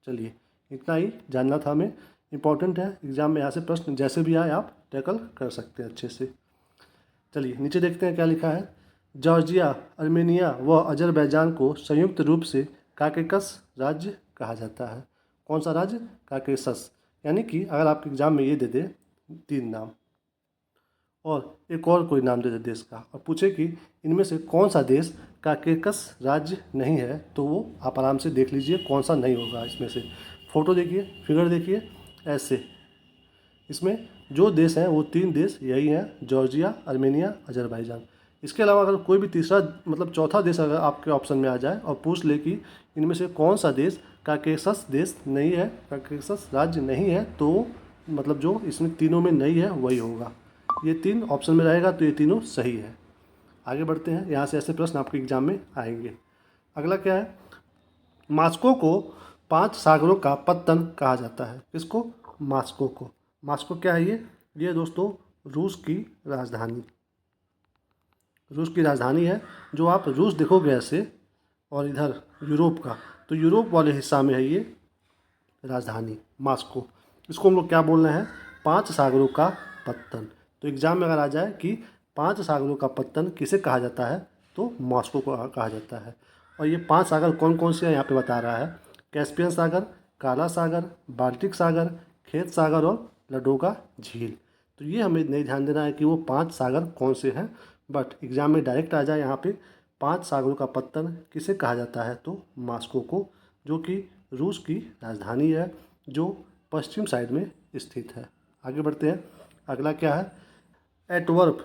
चलिए इतना ही जानना था हमें, इम्पॉर्टेंट है, एग्जाम में यहाँ से प्रश्न जैसे भी आए आप टैकल कर सकते हैं अच्छे से। चलिए नीचे देखते हैं क्या लिखा है। जॉर्जिया, अर्मेनिया व अजरबैजान को संयुक्त रूप से काकेकस राज्य कहा जाता है। कौन सा राज्य, काकेकस। यानी कि अगर आपके एग्जाम में ये दे दे 3 नाम और एक और कोई नाम दे दे देश का और पूछे कि इनमें से कौन सा देश काकेकस राज्य नहीं है, तो वो आप आराम से देख लीजिए कौन सा नहीं होगा इसमें से। फ़ोटो देखिए, फिगर देखिए, ऐसे इसमें जो देश हैं वो 3 देश यही हैं, जॉर्जिया, अर्मेनिया, अजरबैजान। इसके अलावा अगर कोई भी तीसरा मतलब चौथा देश अगर आपके ऑप्शन में आ जाए और पूछ ले कि इनमें से कौन सा देश काकेशस देश नहीं है, काकेशस राज्य नहीं है, तो मतलब जो इसमें तीनों में नहीं है वही होगा। ये 3 ऑप्शन में रहेगा तो ये तीनों सही है। आगे बढ़ते हैं, यहाँ से ऐसे प्रश्न आपके एग्जाम में आएंगे। अगला क्या है, मास्को को 5 सागरों का पत्तन कहा जाता है। किसको, मास्को को। मास्को क्या है ये दोस्तों रूस की राजधानी, रूस की राजधानी है। जो आप रूस देखोगे ऐसे और इधर यूरोप का, तो यूरोप वाले हिस्सा में है ये राजधानी मास्को। इसको हम लोग क्या बोल रहे हैं, 5 सागरों का पत्तन। तो एग्जाम में अगर आ जाए कि 5 सागरों का पत्तन किसे कहा जाता है, तो मास्को को कहा जाता है। और ये 5 सागर कौन कौन से हैं यहाँ पे बता रहा है, कैस्पियन सागर, काला सागर, बाल्टिक सागर, खेत सागर और लडोगा झील। तो ये हमें नहीं ध्यान देना है कि वो 5 सागर कौन से हैं, बट एग्जाम में डायरेक्ट आ जाए यहाँ पे 5 सागरों का पत्तन किसे कहा जाता है, तो मास्को को, जो कि रूस की राजधानी है, जो पश्चिम साइड में स्थित है। आगे बढ़ते हैं, अगला क्या है, एंटवर्प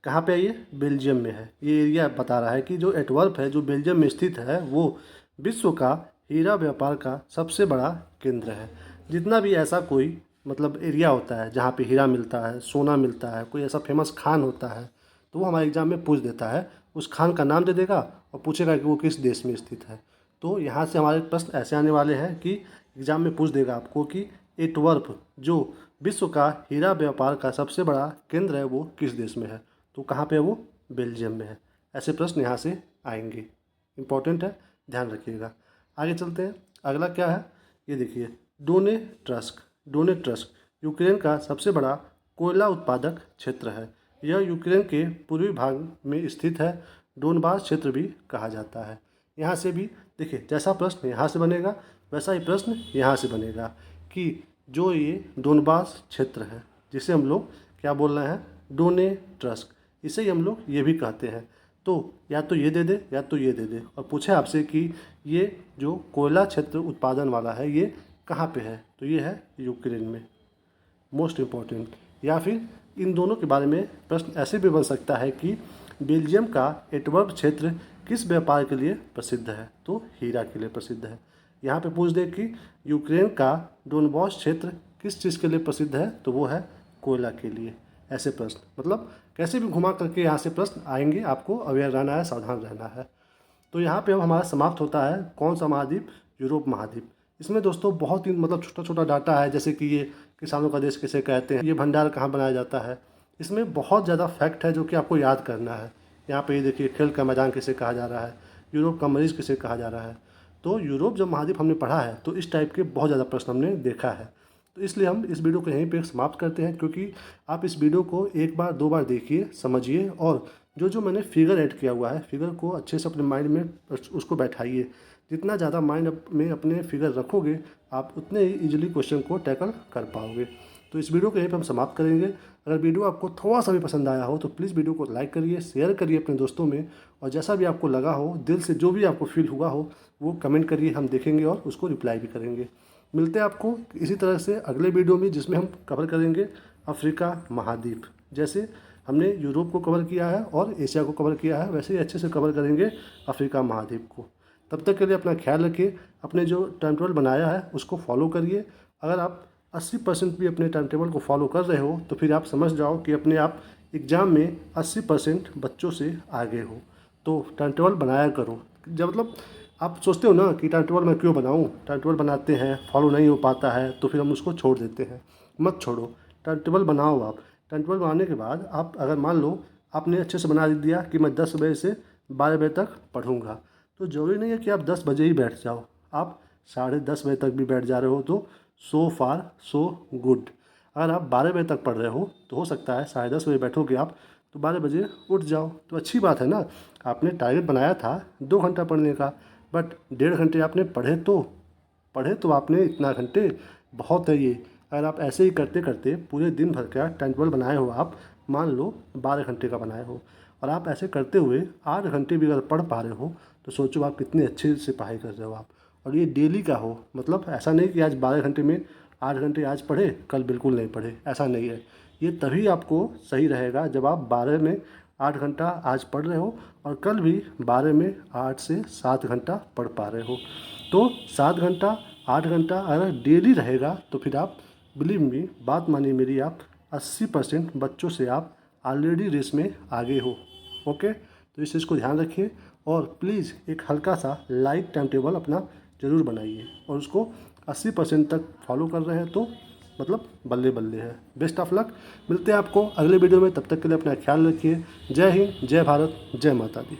कहाँ पे है, ये बेल्जियम में है। ये एरिया बता रहा है कि जो एंटवर्प है जो बेल्जियम में स्थित है वो विश्व का हीरा व्यापार का सबसे बड़ा केंद्र है। जितना भी ऐसा कोई मतलब एरिया होता है जहाँ पे हीरा मिलता है, सोना मिलता है, कोई ऐसा फेमस खान होता है, तो वो हमारे एग्जाम में पूछ देता है, उस खान का नाम दे देगा और पूछेगा कि वो किस देश में स्थित है। तो यहाँ से हमारे प्रश्न ऐसे आने वाले हैं कि एग्जाम में पूछ देगा आपको कि एंटवर्प जो विश्व का हीरा व्यापार का सबसे बड़ा केंद्र है वो किस देश में है, तो कहाँ पे है वो, बेल्जियम में है। ऐसे प्रश्न यहाँ से आएंगे, इम्पॉर्टेंट है, ध्यान रखिएगा। आगे चलते हैं, अगला क्या है, ये देखिए डोनेट्स्क। डोनेट्स्क यूक्रेन का सबसे बड़ा कोयला उत्पादक क्षेत्र है। यह यूक्रेन के पूर्वी भाग में स्थित है, डोनबास क्षेत्र भी कहा जाता है। यहाँ से भी देखिए जैसा प्रश्न यहाँ से बनेगा वैसा ही प्रश्न यहाँ से बनेगा कि जो ये डोनबास क्षेत्र है जिसे हम लोग क्या बोल रहे हैं, डोनेट्स्क, इसे ही हम लोग ये भी कहते हैं। तो या तो ये दे दे या तो ये दे दे और पूछे आपसे कि ये जो कोयला क्षेत्र उत्पादन वाला है ये कहाँ पे है, तो ये है यूक्रेन में, मोस्ट इम्पॉर्टेंट। या फिर इन दोनों के बारे में प्रश्न ऐसे भी बन सकता है कि बेल्जियम का एंटवर्प क्षेत्र किस व्यापार के लिए प्रसिद्ध है, तो हीरा के लिए प्रसिद्ध है। यहाँ पे पूछ दे कि यूक्रेन का डोनबास क्षेत्र किस चीज़ के लिए प्रसिद्ध है, तो वो है कोयला के लिए। ऐसे प्रश्न मतलब कैसे भी घुमा करके यहाँ से प्रश्न आएंगे, आपको अवेयर रहना है, सावधान रहना है। तो यहाँ पे अब हमारा समाप्त होता है कौन सा महाद्वीप, यूरोप महाद्वीप। इसमें दोस्तों बहुत ही मतलब छोटा छोटा डाटा है, जैसे कि ये किसानों का देश किसे कहते हैं, ये भंडार कहाँ बनाया जाता है, इसमें बहुत ज़्यादा फैक्ट है जो कि आपको याद करना है। यहाँ पे ये देखिए खेल का मैदान किसे कहा जा रहा है, यूरोप का मरीज़ किसे कहा जा रहा है। तो यूरोप जब महाद्वीप हमने पढ़ा है तो इस टाइप के बहुत ज़्यादा प्रश्न हमने देखा है। तो इसलिए हम इस वीडियो को यहीं पे समाप्त करते हैं, क्योंकि आप इस वीडियो को 1 बार 2 बार देखिए, समझिए, और जो मैंने फिगर ऐड किया हुआ है फिगर को अच्छे से अपने माइंड में उसको बैठाइए। जितना ज़्यादा माइंड में अपने फिगर रखोगे आप उतने ही ईजिली क्वेश्चन को टैकल कर पाओगे। तो इस वीडियो को यहीं पे हम समाप्त करेंगे। अगर वीडियो आपको थोड़ा सा भी पसंद आया हो तो प्लीज़ वीडियो को लाइक करिए, शेयर करिए अपने दोस्तों में, और जैसा भी आपको लगा हो, दिल से जो भी आपको फील हुआ हो वो कमेंट करिए, हम देखेंगे और उसको रिप्लाई भी करेंगे। मिलते हैं आपको इसी तरह से अगले वीडियो में, जिसमें हम कवर करेंगे अफ्रीका महाद्वीप। जैसे हमने यूरोप को कवर किया है और एशिया को कवर किया है, वैसे ही अच्छे से कवर करेंगे अफ्रीका महाद्वीप को। तब तक के लिए अपना ख्याल रखिए, अपने जो टाइम टेबल बनाया है उसको फॉलो करिए। अगर आप 80% भी अपने टाइम टेबल को फॉलो कर रहे हो तो फिर आप समझ जाओ कि अपने आप एग्ज़ाम में 80% बच्चों से आगे हो। तो टाइम टेबल बनाया करो। जब मतलब आप सोचते हो ना कि टाइम टेबल मैं क्यों बनाऊँ, टाइम टेबल बनाते हैं फॉलो नहीं हो पाता है तो फिर हम उसको छोड़ देते हैं। मत छोड़ो, टाइम टेबल बनाओ। आप टाइम टेबल बनाने के बाद आप अगर मान लो आपने अच्छे से बना दिया कि मैं 10 बजे से 12 बजे तक पढ़ूंगा, तो ज़रूरी नहीं है कि आप 10 बजे ही बैठ जाओ, आप 10:30 बजे तक भी बैठ जा रहे हो तो सो फार सो गुड। अगर आप 12 बजे तक पढ़ रहे हो तो हो सकता है 10:30 बजे बैठोगे आप तो 12 बजे उठ जाओ, तो अच्छी बात है ना। आपने टारगेट बनाया था 2 घंटा पढ़ने का, बट 1.5 घंटे आपने पढ़े तो आपने इतना घंटे बहुत है ये। अगर आप ऐसे ही करते करते पूरे दिन भर का टाइम टेबल बनाए हो, आप मान लो 12 घंटे का बनाए हो, और आप ऐसे करते हुए 8 घंटे भी अगर पढ़ पा रहे हो तो सोचो आप कितने अच्छे से पढ़ाई कर रहे हो आप। और ये डेली का हो, मतलब ऐसा नहीं कि आज 12 घंटे में 8 घंटे आज पढ़े कल बिल्कुल नहीं पढ़े, ऐसा नहीं है। ये तभी आपको सही रहेगा जब आप 12 में 8 घंटा आज पढ़ रहे हो और कल भी 12 में 8 से 7 घंटा पढ़ पा रहे हो। तो 7 घंटा 8 घंटा अगर डेली रहेगा तो फिर आप बिलीव मी, बात मानिए मेरी, आप 80% बच्चों से आप ऑलरेडी रेस में आगे हो। ओके, तो इस चीज़ को ध्यान रखिए और प्लीज़ एक हल्का सा लाइट टाइम टेबल अपना ज़रूर बनाइए, और उसको 80% तक फॉलो कर रहे हैं तो मतलब बल्ले बल्ले है। बेस्ट ऑफ लक, मिलते हैं आपको अगले वीडियो में, तब तक के लिए अपना ख्याल रखिए। जय हिंद, जय भारत, जय माता दी।